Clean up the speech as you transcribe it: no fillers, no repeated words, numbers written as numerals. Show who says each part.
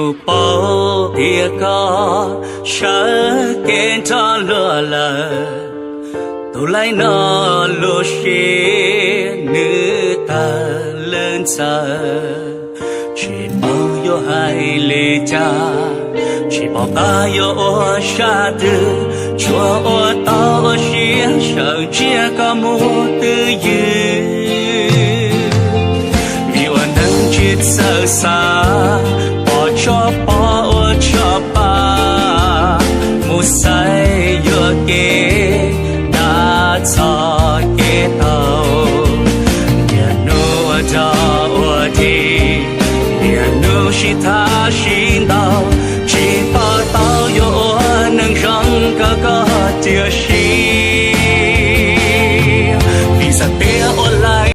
Speaker 1: tu bao thiệt có sợ kén cho lừa lờ tu lấy nó lô xế nữ ta lên sợ chỉ bao yo hai lệ cha chỉ bao ta yo xa tư chúa ô tao xế sợ chia có một tư dư vì oan nâng chết sợ xa bỏ cho ba một say yo kê đã cho kê tàu nhà nô cho đi nhà nô shi tha shi đau